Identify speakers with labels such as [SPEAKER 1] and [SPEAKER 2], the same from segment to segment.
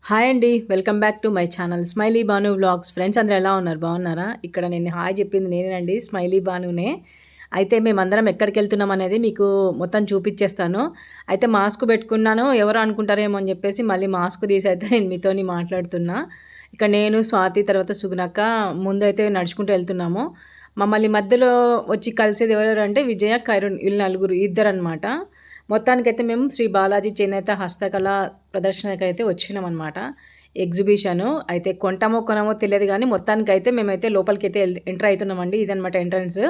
[SPEAKER 1] Hi అండి. Welcome back to my channel smiley Banu vlogs. Friends అందరూ ఎలా ఉన్నారు? బాగున్నారా? ఇక్కడ నేను హాయ్ చెప్పింది నేనేనండి, స్మైలీ బానునే. అయితే మేమందరం ఎక్కడికెళ్తున్నాం అనేది మీకు మొత్తం చూపిచ్చేస్తాను. అయితే మాస్క్ పెట్టుకున్నాను. ఎవరు అనుకుంటారేమో అని చెప్పేసి మళ్ళీ మాస్క్ తీసైతే నేను మీతోని మాట్లాడుతున్నా. ఇక నేను, స్వాతి, తర్వాత సుగుణక్క ముందైతే నడుచుకుంటూ వెళ్తున్నాము. మమ్మల్ని మధ్యలో వచ్చి కలిసేది ఎవరెవరంటే విజయ, కరుణ్, వీళ్ళు నలుగురు ఇద్దరనమాట. మొత్తానికైతే మేము శ్రీ బాలాజీ చేనేత హస్తకళ ప్రదర్శనకైతే వచ్చినామన్నమాట. ఎగ్జిబిషను అయితే కొంటామో కొనమో తెలియదు కానీ మొత్తానికైతే మేమైతే లోపలికైతే ఎంటర్ అవుతున్నామండి. ఇదనమాట ఎంట్రన్స్.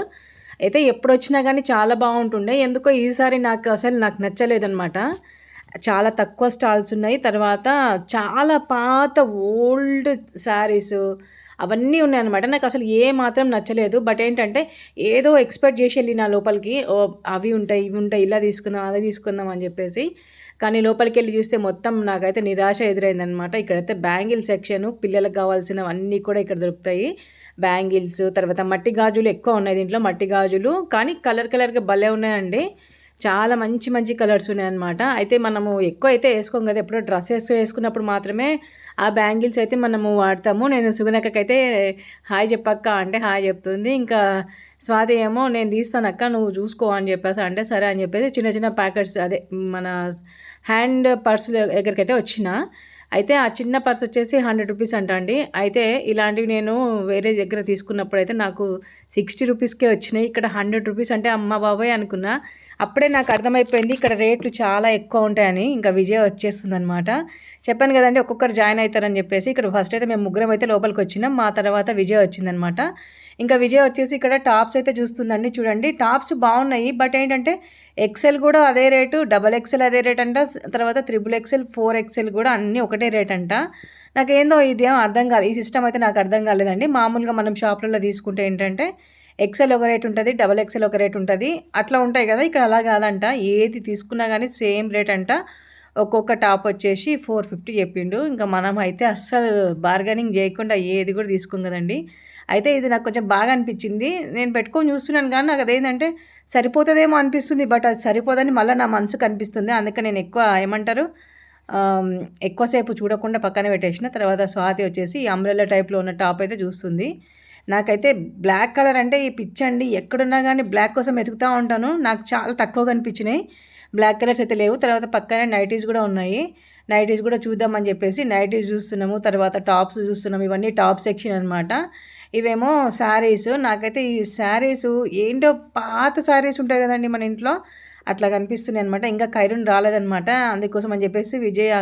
[SPEAKER 1] అయితే ఎప్పుడొచ్చినా కానీ చాలా బాగుంటుండే. ఎందుకో ఈసారి నాకు నచ్చలేదనమాట. చాలా తక్కువ స్టాల్స్ ఉన్నాయి. తర్వాత చాలా పాత ఓల్డ్ శారీసు అవన్నీ ఉన్నాయన్నమాట. నాకు అసలు ఏ మాత్రం నచ్చలేదు. బట్ ఏంటంటే ఏదో ఎక్స్‌పెక్ట్ చేసి ఎళ్ళినా లోపలికి. అవి ఉంటాయి, ఇవి ఉంటాయి, ఇలా తీసుకుందాం, అది తీసుకుందాం అని చెప్పేసి. కానీ లోపలికెళ్ళి చూస్తే మొత్తం నాకైతే నిరాశ ఎదురైందనమాట. ఇక్కడైతే బ్యాంగిల్ సెక్షను, పిల్లలకు కావాల్సినవన్నీ కూడా ఇక్కడ దొరుకుతాయి. బ్యాంగిల్స్, తర్వాత మట్టి గాజులు ఎక్కువ ఉన్నాయి దీంట్లో. మట్టి గాజులు కానీ కలర్‌గా భలే ఉన్నాయండి. చాలా మంచి మంచి కలర్స్ ఉన్నాయన్నమాట. అయితే మనము ఎక్కువ అయితే వేసుకోం కదా! ఎప్పుడో డ్రెసెస్ వేసుకున్నప్పుడు మాత్రమే ఆ బ్యాంగిల్స్ అయితే మనము వాడతాము. నేను సుగుణక్కకైతే హాయ్ చెప్పక్క అంటే హాయ్ చెప్తుంది. ఇంకా స్వాతి ఏమో నేను తీస్తానక్క నువ్వు చూసుకో అని చెప్పేసి అంటే సరే అని చెప్పేసి చిన్న చిన్న ప్యాకెట్స్ అదే మన హ్యాండ్ పర్సుల దగ్గరికైతే వచ్చిన. అయితే ఆ చిన్న పర్స్ వచ్చేసి 100 రూపీస్ అంట అండి. అయితే ఇలాంటివి నేను వేరే దగ్గర తీసుకున్నప్పుడైతే నాకు 60 రూపీస్‌కే వచ్చినాయి. ఇక్కడ 100 రూపీస్ అంటే అమ్మ బాబోయ్ అనుకున్నా. అప్పుడే నాకు అర్థమైపోయింది ఇక్కడ రేట్లు చాలా ఎక్కువ ఉంటాయని. ఇంకా విజయ వచ్చేస్తుందనమాట. చెప్పాను కదండీ ఒక్కొక్కరు జాయిన్ అవుతారని చెప్పేసి. ఇక్కడ ఫస్ట్ అయితే మేము ముగ్గురం అయితే లోపలికొచ్చినాం. మా తర్వాత విజయ వచ్చిందనమాట. ఇంకా విజయ వచ్చేసి ఇక్కడ టాప్స్ అయితే చూస్తుందండి. చూడండి టాప్స్ బాగున్నాయి. బట్ ఏంటంటే ఎక్సెల్ కూడా అదే రేటు, డబల్ ఎక్సెల్ అదే రేట్ అంట, తర్వాత త్రిబుల్ ఎక్సెల్, 4 ఎక్సెల్ కూడా అన్నీ ఒకటే రేట్ అంట. నాకేందో ఇదేం అర్థం కాలేదు. ఈ సిస్టమ్ అయితే నాకు అర్థం కాలేదండి. మామూలుగా మనం షాపులలో తీసుకుంటే ఏంటంటే ఎక్సెల్ ఒక రేట్ ఉంటుంది, డబల్ ఎక్సెల్ ఒక రేట్ ఉంటుంది, అట్లా ఉంటాయి కదా. ఇక్కడ అలా కాదంట. ఏది తీసుకున్నా కానీ సేమ్ రేట్ అంట. ఒక్కొక్క టాప్ వచ్చేసి 450 చెప్పిండు. ఇంకా మనం అయితే అస్సలు బార్గెనింగ్ చేయకుండా ఏది కూడా తీసుకోం కదండి. అయితే ఇది నాకు కొంచెం బాగా అనిపించింది. నేను పెట్టుకొని చూస్తున్నాను కానీ నాకు అదేంటంటే సరిపోతుందేమో అనిపిస్తుంది. బట్ అది సరిపోదని మళ్ళీ నా మనసుకు అనిపిస్తుంది. అందుకే నేను ఎక్కువ ఏమంటారు ఎక్కువసేపు చూడకుండా పక్కన పెట్టేసిన. తర్వాత స్వాతి వచ్చేసి అంబ్రెల్లా టైప్లో ఉన్న టాప్ అయితే చూస్తుంది. నాకైతే బ్లాక్ కలర్ అంటే ఈ పిచ్చండి. ఎక్కడున్నా కానీ బ్లాక్ కోసం వెతుకుతూ ఉంటాను. నాకు చాలా తక్కువగా అనిపించినాయి. బ్లాక్ కలర్స్ అయితే లేవు. తర్వాత పక్కనే నైటీస్ కూడా ఉన్నాయి. నైటీస్ కూడా చూద్దామని చెప్పేసి నైటీస్ చూస్తున్నాము. తర్వాత టాప్స్ చూస్తున్నాము. ఇవన్నీ టాప్ సెక్షన్ అనమాట. ఇవేమో శారీస్. నాకైతే ఈ శారీసు ఏంటో పాత శారీస్ ఉంటాయి కదండి మన ఇంట్లో, అట్లా కనిపిస్తున్నాయి అనమాట. ఇంకా కైరున్ రాలేదనమాట. అందుకోసం అని చెప్పేసి విజయ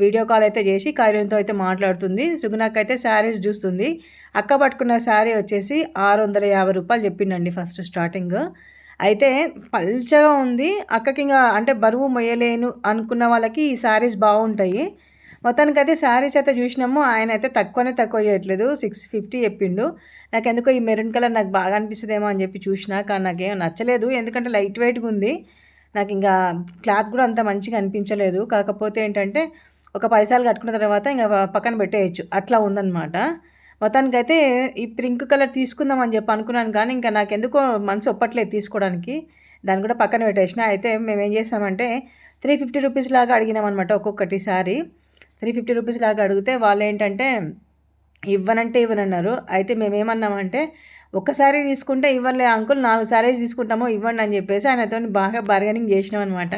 [SPEAKER 1] వీడియో కాల్ అయితే చేసి కైరున్తో అయితే మాట్లాడుతుంది. సుగుణక్క అయితే శారీస్ చూస్తుంది. అక్క పట్టుకున్న శారీ వచ్చేసి 650 రూపాయలు చెప్పిండండి ఫస్ట్ స్టార్టింగ్. అయితే పల్చగా ఉంది. అక్కకి ఇంకా అంటే బరువు మొయ్యలేను అనుకున్న వాళ్ళకి ఈ శారీస్ బాగుంటాయి. మొత్తానికైతే శారీస్ అయితే చూసినాము. ఆయన అయితే తక్కువ చేయట్లేదు, 650 చెప్పిండు. నాకెందుకో ఈ మెరూన్ కలర్ నాకు బాగా అనిపిస్తుందేమో అని చెప్పి చూసినా, కానీ నాకేం నచ్చలేదు. ఎందుకంటే లైట్ వెయిట్గా ఉంది. నాకు ఇంకా క్లాత్ కూడా అంత మంచిగా అనిపించలేదు. కాకపోతే ఏంటంటే ఒక 10 సార్లు కట్టుకున్న తర్వాత ఇంకా పక్కన పెట్టేయచ్చు, అట్లా ఉందన్నమాట. మొత్తానికైతే ఈ పింక్ కలర్ తీసుకుందాం అని చెప్పి అనుకున్నాను కానీ ఇంకా నాకెందుకో మనసు ఒప్పట్లేదు తీసుకోవడానికి. దాన్ని కూడా పక్కన పెట్టేసిన. అయితే మేము ఏం చేసామంటే 350 రూపీస్ లాగా అడిగినామన్నమాట ఒక్కొక్కటి శారీ. 350 రూపీస్ లాగా అడిగితే వాళ్ళు ఏంటంటే ఇవ్వనంటే ఇవ్వనన్నారు. అయితే మేమేమన్నామంటే ఒక్కసారి తీసుకుంటే ఇవ్వలే అంకుల్, 4 శారీస్ తీసుకుంటామో ఇవ్వండి అని చెప్పేసి ఆయనతో బాగా బార్గెనింగ్ చేసినాం అనమాట.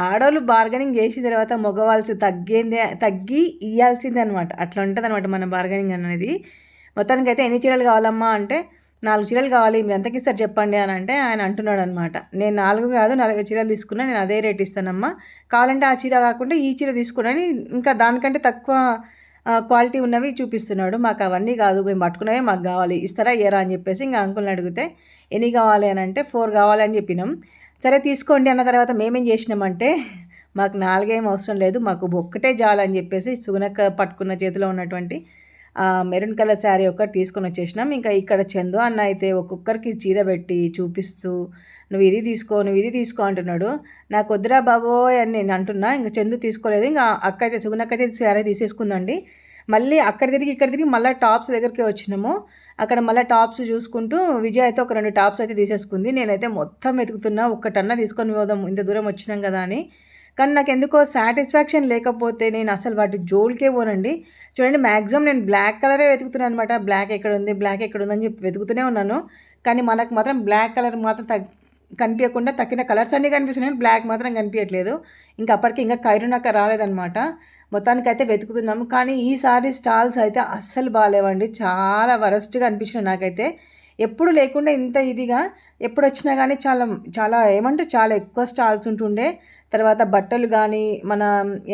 [SPEAKER 1] ఆడవాళ్ళు బార్గెనింగ్ చేసిన తర్వాత మగవాళ్ళు తగ్గి ఇవ్వాల్సిందే అనమాట. అట్లా ఉంటుంది అనమాట మన బార్గెనింగ్ అనేది. మొత్తానికైతే ఎన్ని చీరలు కావాలమ్మా అంటే 4 చీరలు కావాలి, మీరు ఎంతకి ఇస్తారు చెప్పండి అని అంటే ఆయన అంటున్నాడు అనమాట. నేను 4 కాదు 40 చీరలు తీసుకున్నా, నేను అదే రేట్ ఇస్తానమ్మా, కావాలంటే ఆ చీర కాకుండా ఈ చీర తీసుకున్నాను, ఇంకా దానికంటే తక్కువ క్వాలిటీ ఉన్నవి చూపిస్తున్నాడు. మాకు అవన్నీ కాదు, మేము పట్టుకున్నవే మాకు కావాలి, ఇస్తారా ఇయ్యరా అని చెప్పేసి ఇంకా అంకుల్ని అడిగితే ఎన్ని కావాలి అని అంటే 4 కావాలి అని చెప్పినాం. సరే తీసుకోండి అన్న తర్వాత మేమేం చేసినామంటే మాకు 4 ఏం అవసరం లేదు, మాకు ఒక్కటే చాలని చెప్పేసి సుగుణక్క పట్టుకున్న చేతిలో ఉన్నటువంటి మెరూన్ కలర్ శారీ ఒక్కటి తీసుకొని వచ్చేసినాం. ఇంకా ఇక్కడ చందు అన్న అయితే ఒక్కొక్కరికి చీర పెట్టి చూపిస్తూ నువ్వు ఇది తీసుకో అంటున్నాడు. నాకు వద్దురా బాబోయ్ అని నేను అంటున్నా. ఇంకా చందు తీసుకోలేదు. ఇంకా అక్క అయితే సుగుణక్క అయితే శారీ తీసేసుకుందండి. మళ్ళీ అక్కడ తిరిగి ఇక్కడ తిరిగి మళ్ళీ టాప్స్ దగ్గరికి వచ్చినాము. అక్కడ మళ్ళీ టాప్స్ చూసుకుంటూ విజయ్ అయితే ఒక 2 టాప్స్ అయితే తీసేసుకుంది. నేనైతే మొత్తం వెతుకుతున్నా, ఒక్కటన్నా తీసుకొని పోదాం ఇంత దూరం వచ్చినాం కదా అని. కానీ నాకెందుకో సాటిస్ఫాక్షన్ లేకపోతే నేను అసలు వాటి జోలికే పోనండి. చూడండి మ్యాక్సిమం నేను బ్లాక్ కలరే వెతుకుతున్నాను అనమాట. బ్లాక్ ఎక్కడుంది, బ్లాక్ ఎక్కడుందని చెప్పి వెతుకుతూనే ఉన్నాను. కానీ మనకు మాత్రం బ్లాక్ కలర్ మాత్రం కనిపియకుండా తక్కిన కలర్స్ అన్నీ కనిపిస్తున్నాయి. బ్లాక్ మాత్రం కనిపియట్లేదు. ఇంకా అప్పటికి ఇంకా ఖైరునక్క రాలేదనమాట. మొత్తానికైతే వెతుకుతున్నాము. కానీ ఈసారి స్టాల్స్ అయితే అస్సలు బాలేవండి. చాలా వరస్ట్‌గా అనిపించినాయి నాకైతే. ఎప్పుడు లేకుండా ఇంత ఇదిగా ఎప్పుడొచ్చినా గానీ చాలా చాలా ఏమంటారు చాలా ఎక్కువ స్టాల్స్ ఉంటుండే. తర్వాత బట్టలు గానీ, మన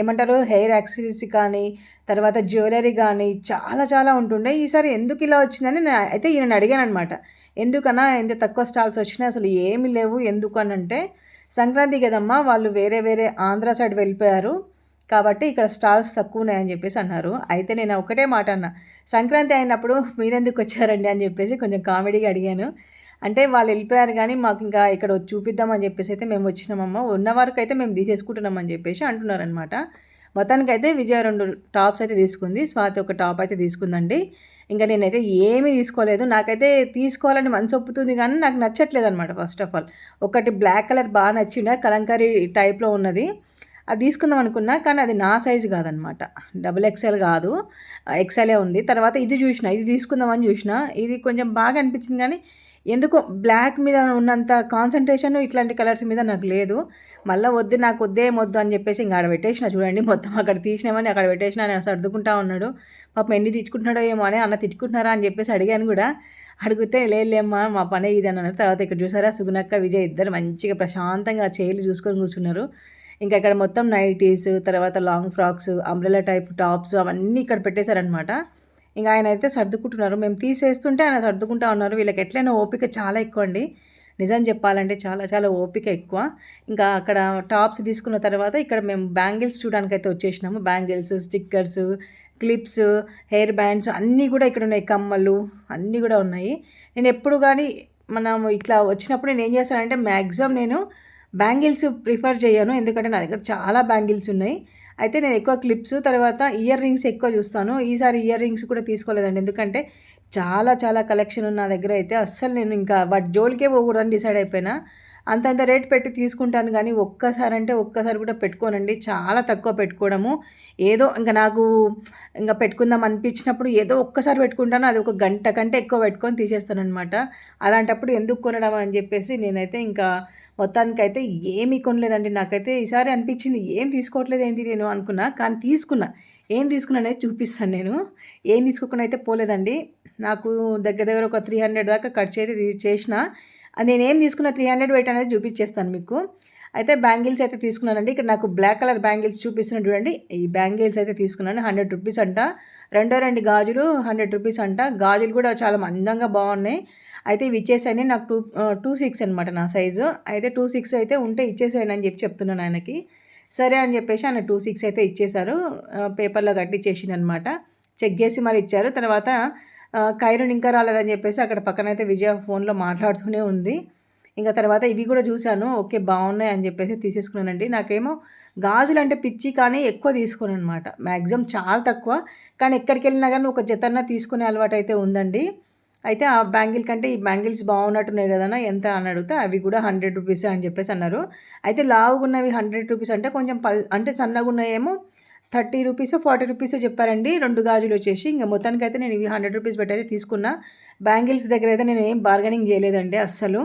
[SPEAKER 1] ఏమంటారు హెయిర్ యాక్సెసరీస్ కానీ, తర్వాత జ్యువెలరీ గానీ చాలా చాలా ఉంటుండే. ఈసారి ఎందుకు ఇలా వచ్చిందని అయితే ఈయనని అడిగాననమాట. ఎందుకన్నా ఇంత తక్కువ స్టాల్స్ వచ్చినాయి అసలు ఏమి లేవు ఎందుకనంటే, సంక్రాంతి కదమ్మా వాళ్ళు వేరే వేరే ఆంధ్ర సైడ్ వెళ్ళిపోయారు. కాబట్టి ఇక్కడ స్టాల్స్ తక్కువున్నాయని చెప్పేసి అన్నారు. అయితే నేను ఒకటే మాట అన్నా, సంక్రాంతి అయినప్పుడు మీరెందుకు వచ్చారండి అని చెప్పేసి కొంచెం కామెడీగా అడిగాను. అంటే వాళ్ళు వెళ్ళిపోయారు కానీ మాకు ఇంకా ఇక్కడ చూపిద్దామని చెప్పేసి అయితే మేము వచ్చినామమ్మ. ఉన్న వరకు అయితే మేము తీసేసుకుంటున్నామని చెప్పేసి అంటున్నారనమాట. మొత్తానికైతే విజయ 2 టాప్స్ అయితే తీసుకుంది. స్వాతి ఒక టాప్ అయితే తీసుకుందండి. ఇంకా నేనైతే ఏమీ తీసుకోలేదు. నాకైతే తీసుకోవాలని మనసు ఒప్పుతుంది కానీ నాకు నచ్చట్లేదనమాట ఫస్ట్ ఆఫ్ ఆల్. ఒకటి బ్లాక్ కలర్ బాగా నచ్చిండే కలంకారీ టైప్‌లో ఉన్నది. అది తీసుకుందాం అనుకున్నా కానీ అది నా సైజు కాదనమాట. డబుల్ ఎక్స్ఎల్ కాదు. ఎక్స్ఎలే ఉంది. తర్వాత ఇది చూసినా, ఇది తీసుకుందామని చూసినా, ఇది కొంచెం బాగా అనిపించింది కానీ ఎందుకో బ్లాక్ మీద ఉన్నంత కాన్సంట్రేషన్ ఇట్లాంటి కలర్స్ మీద నాకు లేదు. మళ్ళీ వద్దు నాకు వద్దు అని చెప్పేసి ఇంకా ఆడ పెట్టేసిన చూడండి. మొత్తం అక్కడ తీసినామని అక్కడ పెట్టేసిన అని సర్దుకుంటా ఉన్నాడు. పాపం ఎన్ని తిట్టుకుంటున్నాడో ఏమో అని అన్న తిట్టుకుంటున్నారా అని చెప్పేసి అడిగాను కూడా. అడిగితే లేమ్మా మా పనే ఇది అని అన్నారు. తర్వాత ఇక్కడ చూసారా సుగుణక్క విజయ్ ఇద్దరు మంచిగా ప్రశాంతంగా చైర్లు చూసుకొని కూర్చున్నారు. ఇంకా ఇక్కడ మొత్తం నైటీస్, తర్వాత long frocks, umbrella type tops అవన్నీ ఇక్కడ పెట్టేశారనమాట. ఇంకా ఆయన అయితే సర్దుకుంటున్నారు. మేము తీసేస్తుంటే ఆయన సర్దుకుంటా ఉన్నారు. వీళ్ళకి ఎట్లయినా ఓపిక చాలా ఎక్కువ అండి. నిజం చెప్పాలంటే చాలా చాలా ఓపిక ఎక్కువ. ఇంకా అక్కడ టాప్స్ తీసుకున్న తర్వాత ఇక్కడ మేము బ్యాంగిల్స్ చూడడానికైతే వచ్చేసినాము. Bangles, stickers, clips, hair bands అన్నీ కూడా ఇక్కడ ఉన్నాయి. కమ్మలు అన్నీ కూడా ఉన్నాయి. నేను ఎప్పుడు కానీ మనం ఇట్లా వచ్చినప్పుడు నేను ఏం చేస్తానంటే మ్యాక్సిమం నేను బ్యాంగిల్స్ ప్రిఫర్ చేయను. ఎందుకంటే నా దగ్గర చాలా బ్యాంగిల్స్ ఉన్నాయి. అయితే నేను ఎక్కువ క్లిప్స్ తర్వాత ఇయర్ రింగ్స్ ఎక్కువ చూస్తాను. ఈసారి ఇయర్ రింగ్స్ కూడా తీసుకోలేదండి. ఎందుకంటే చాలా చాలా కలెక్షన్ ఉన్న నా దగ్గర అయితే అస్సలు నేను ఇంకా వాటి జోలికే పోకూడదని డిసైడ్ అయిపోయినా. అంతంత రేట్ పెట్టి తీసుకుంటాను కానీ ఒక్కసారి కూడా పెట్టుకోనండి. చాలా తక్కువ పెట్టుకోవడము. ఏదో ఇంకా నాకు ఇంకా పెట్టుకుందాం అనిపించినప్పుడు ఏదో ఒక్కసారి పెట్టుకుంటాను. అది ఒక గంట కంటే ఎక్కువ పెట్టుకొని తీసేస్తాననమాట. అలాంటప్పుడు ఎందుకు కొనడం అని చెప్పేసి నేనైతే ఇంకా మొత్తానికైతే ఏమీ కొనలేదండి. నాకైతే ఈసారి అనిపించింది ఏం తీసుకోవట్లేదు ఏంటి నేను అనుకున్నా. కానీ తీసుకున్నా. ఏం తీసుకున్నా అనేది చూపిస్తాను నేను. ఏం తీసుకోకుండా అయితే పోలేదండి. నాకు దగ్గర దగ్గర ఒక 300 దాకా ఖర్చు అయితే చేసిన. నేనేం తీసుకున్న 300 వెయిట్ అనేది చూపించేస్తాను మీకు. అయితే బ్యాంగిల్స్ అయితే తీసుకున్నానండి. ఇక్కడ నాకు బ్లాక్ కలర్ బ్యాంగిల్స్ చూపిస్తున్నాను చూడండి. ఈ బ్యాంగిల్స్ అయితే తీసుకున్నాను. 100 రూపీస్ అంట. రెండు గాజులు 100 రూపీస్ అంట. గాజులు కూడా చాలా అందంగా బాగున్నాయి. అయితే ఇవి ఇచ్చేసాయని నాకు 26 అనమాట నా సైజు. అయితే 26 అయితే ఉంటే ఇచ్చేసేయండి అని చెప్తున్నాను ఆయనకి. సరే అని చెప్పేసి ఆయన 26 అయితే ఇచ్చేశారు. పేపర్లో కట్టిచ్చేసిండనమాట. చెక్ చేసి మరి ఇచ్చారు. తర్వాత ఖైరున్ ఇంకా రాలేదని చెప్పేసి అక్కడ పక్కనైతే విజయ ఫోన్లో మాట్లాడుతూనే ఉంది. ఇంకా తర్వాత ఇవి కూడా చూశాను. ఓకే బాగున్నాయి అని చెప్పేసి తీసేసుకున్నానండి. నాకేమో గాజులు అంటే పిచ్చి కానీ ఎక్కువ తీసుకోను అనమాట. మ్యాక్సిమం చాలా తక్కువ. కానీ ఎక్కడికి వెళ్ళినా కానీ ఒక జతన్నా తీసుకునే అలవాటు అయితే ఉందండి. అయితే ఆ బ్యాంగిల్ కంటే ఈ బ్యాంగిల్స్ బాగున్నట్టున్నాయి కదన్నా ఎంత అని అడిగితే అవి కూడా 100 రూపీసే అని చెప్పేసి అన్నారు. అయితే లావుగున్నవి 100 రూపీస్ అంటే కొంచెం అంటే సన్నగున్నాయేమో 30 రూపీసో 40 రూపీసో చెప్పారండి. 2 గాజులు వచ్చేసి ఇంకా మొత్తానికైతే నేను ఇవి 100 రూపీస్ పెట్టి అయితే తీసుకున్నా. బ్యాంగిల్స్ దగ్గర అయితే నేను ఏం బార్గెనింగ్ చేయలేదండి అస్సలు.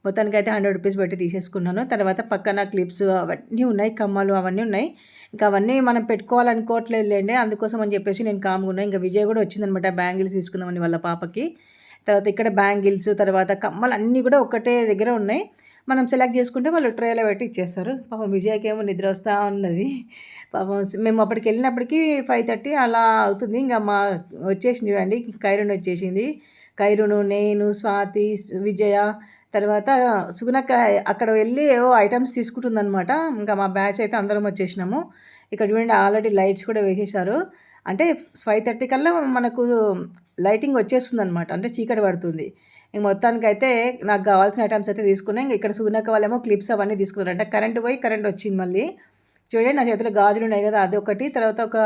[SPEAKER 1] మొత్తానికైతే 100 రూపీస్ పెట్టి తీసేసుకున్నాను. తర్వాత పక్కన క్లిప్స్ అవన్నీ ఉన్నాయి. కమ్మలు అవన్నీ ఉన్నాయి. ఇంకా అవన్నీ మనం పెట్టుకోవాలనుకోవట్లేదులేండి. అందుకోసం అని చెప్పేసి నేను కామ్గా ఉన్నా. ఇంకా విజయ్ కూడా వచ్చిందనమాట బ్యాంగిల్స్ తీసుకుందామని వాళ్ళ పాపకి. తర్వాత ఇక్కడ బ్యాంగిల్స్ తర్వాత కమ్మలు అన్నీ కూడా ఒకటే దగ్గర ఉన్నాయి. మనం సెలెక్ట్ చేసుకుంటే వాళ్ళు ట్రేలో పెట్టి ఇచ్చేస్తారు. పాపం విజయ్కి ఏమో నిద్ర వస్తూ ఉన్నది. పాపం మేము అప్పటికి వెళ్ళినప్పటికీ 5:30 అలా అవుతుంది. ఇంకా వచ్చేసింది చూడండి. ఖైరున్ వచ్చేసింది. ఖైరును, నేను, స్వాతి, విజయ తర్వాత సుగుణక్క అక్కడ వెళ్ళి ఏవో ఐటమ్స్ తీసుకుంటుందనమాట. ఇంకా మా బ్యాచ్ అయితే అందరం వచ్చేసినాము. ఇక్కడ చూడండి ఆల్రెడీ లైట్స్ కూడా వేసేశారు. అంటే 5:30 కల్లా మనకు లైటింగ్ వచ్చేస్తుందనమాట. అంటే చీకటి పడుతుంది. ఇంక మొత్తానికైతే నాకు కావాల్సిన ఐటమ్స్ అయితే తీసుకున్నా. ఇంక ఇక్కడ సుగుణక్క వాళ్ళేమో క్లిప్స్ అవన్నీ తీసుకున్నారు. అంటే కరెంట్ పోయి కరెంట్ వచ్చింది మళ్ళీ. చూడండి నా చేతిలో గాజులు ఉన్నాయి కదా అదొకటి. తర్వాత ఒక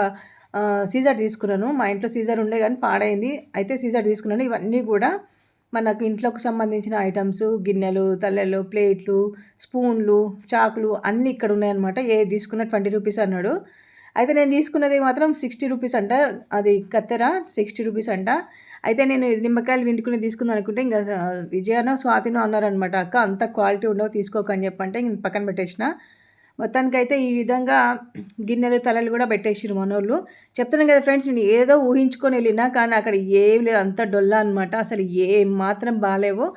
[SPEAKER 1] సీజర్ తీసుకున్నాను. మా ఇంట్లో సీజర్ ఉండే కానీ పాడైంది. అయితే సీజర్ తీసుకున్నాను. ఇవన్నీ కూడా మనకు ఇంట్లోకి సంబంధించిన ఐటమ్స్ గిన్నెలు, తల్లెలు, ప్లేట్లు, స్పూన్లు, చాకులు అన్నీ ఇక్కడ ఉన్నాయన్నమాట. ఏది తీసుకున్న 20 రూపీస్ అన్నాడు. అయితే నేను తీసుకున్నది మాత్రం 60 రూపీస్ అంట. అది కత్తెర 60 రూపీస్ అంట. అయితే నేను నిమ్మకాయలు పిండుకుని తీసుకుందాం అనుకుంటే ఇంకా విజయనో స్వాతినో అన్నారనమాట, అక్క అంత క్వాలిటీ ఉండవు తీసుకోక అని చెప్పంటే ఇంక పక్కన పెట్టేసిన. మొత్తానికైతే ఈ విధంగా గిన్నెలు తలలు కూడా పెట్టేసిరు మనోళ్ళు. చెప్తున్నాను కదా ఫ్రెండ్స్, నేను ఏదో ఊహించుకొని వెళ్ళినా కానీ అక్కడ ఏం లేదు, అంత డొల్లా అనమాట. అసలు ఏం మాత్రం బాగాలేవు.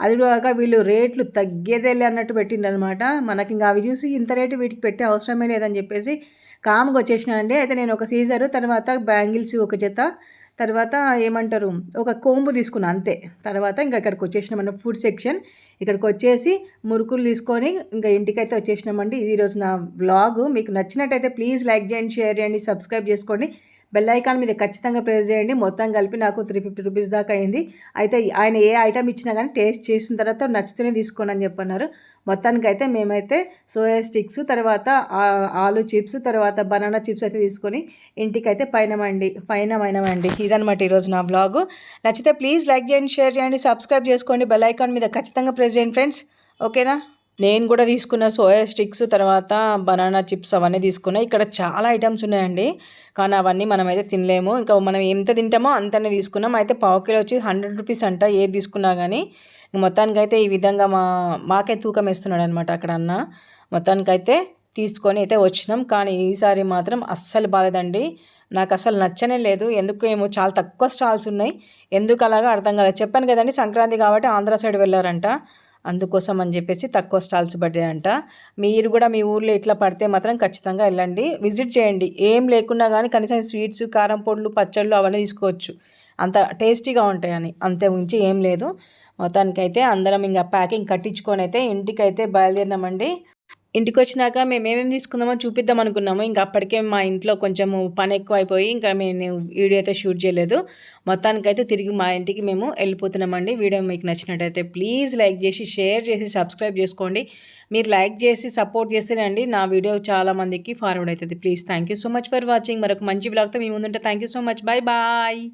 [SPEAKER 1] అది కాక వీళ్ళు రేట్లు తగ్గేదేలే అన్నట్టు పెట్టిండనమాట. మనకి ఇంకా అవి చూసి ఇంత రేటు వీటికి పెట్టే అవసరమే లేదని చెప్పేసి కామ్గా వచ్చేసినానండి. అయితే నేను ఒక సీజరు, తర్వాత బ్యాంగిల్స్ ఒక జత, తర్వాత ఏమంటారు ఒక కోంబు తీసుకున్నా అంతే. తర్వాత ఇంకా ఇక్కడికి వచ్చేసినాం ఫుడ్ సెక్షన్. ఇక్కడికి వచ్చేసి మురుకులు తీసుకొని ఇంకా ఇంటికైతే వచ్చేసినామండి. ఇది ఈరోజు నా వ్లాగ్. మీకు నచ్చినట్టయితే ప్లీజ్ లైక్ చేయండి, షేర్ చేయండి, సబ్స్క్రైబ్ చేసుకోండి. బెల్ ఐకాన్ మీద ఖచ్చితంగా ప్రెస్ చేయండి. మొత్తం కలిపి నాకు 350 రూపీస్ దాకా అయింది. అయితే ఆయన ఏ ఐటమ్ ఇచ్చినా కానీ టేస్ట్ చేసిన తర్వాత నచ్చితేనే తీసుకోండి అని చెప్పన్నారు. మొత్తానికైతే మేమైతే సోయా స్టిక్స్, తర్వాత ఆలు చిప్స్, తర్వాత బనానా చిప్స్ అయితే తీసుకొని ఇంటికైతే పైనమైనమండి. ఇదనమాట ఈరోజు నా వ్లాగు. నచ్చితే ప్లీజ్ లైక్ చేయండి, షేర్ చేయండి, సబ్స్క్రైబ్ చేసుకోండి. బెల్ ఐకాన్ మీద ఖచ్చితంగా ప్రెస్ చేయండి ఫ్రెండ్స్. ఓకేనా? నేను కూడా తీసుకున్న సోయా స్టిక్స్, తర్వాత బనానా చిప్స్ అవన్నీ తీసుకున్నా. ఇక్కడ చాలా ఐటమ్స్ ఉన్నాయండి, కానీ అవన్నీ మనమైతే తినలేము. ఇంకా మనం ఎంత తింటామో అంతనే తీసుకున్నాం. అయితే పావు కిలో వచ్చి 100 రూపీస్ అంట ఏది తీసుకున్నా కానీ. మొత్తానికైతే ఈ విధంగా మాకే తూకం వేస్తున్నాడు అనమాట అక్కడ అన్న. మొత్తానికైతే తీసుకొని అయితే వచ్చినాం. కానీ ఈసారి మాత్రం అస్సలు బాలేదండి. నాకు అసలు నచ్చనే లేదు. ఎందుకు ఏమో చాలా తక్కువ స్టాల్స్ ఉన్నాయి. ఎందుకు అలాగా అర్థం కాలేదు. చెప్పాను కదండి, సంక్రాంతి కాబట్టి ఆంధ్ర సైడ్ వెళ్ళారంట, అందుకోసం అని చెప్పేసి తక్కువ స్టాల్స్ పడ్డాయంట. మీరు కూడా మీ ఊర్లో ఇట్లా పడితే మాత్రం ఖచ్చితంగా వెళ్ళండి, విజిట్ చేయండి. ఏం లేకున్నా కానీ కనీసం స్వీట్స్, కారం పొడులు, పచ్చళ్ళు అవన్నీ తీసుకోవచ్చు, అంత టేస్టీగా ఉంటాయని. అంతే ఉంచి ఏం లేదు. మొత్తానికైతే అందరం ఇంకా ప్యాకింగ్ కట్టించుకొని అయితే ఇంటికైతే బయలుదేరినామండి. ఇంటికి వచ్చినాక మేము ఏమేమి తీసుకుందామో చూపిద్దాం అనుకున్నాము. ఇంకా అప్పటికే మా ఇంట్లో కొంచెం పని ఎక్కువ అయిపోయి ఇంకా మేము వీడియో అయితే షూట్ చేయలేదు. మొత్తానికైతే తిరిగి మా ఇంటికి మేము వెళ్ళిపోతున్నామండి. వీడియో మీకు నచ్చినట్టయితే ప్లీజ్ లైక్ చేసి, షేర్ చేసి, సబ్స్క్రైబ్ చేసుకోండి. మీరు లైక్ చేసి సపోర్ట్ చేస్తేనండి నా వీడియో చాలా మందికి ఫార్వర్డ్ అవుతుంది. Please thank you so much for watching. మరొక మంచి వ్లాగ్తో మీ ముందుంటే. Thank you so much. Bye bye.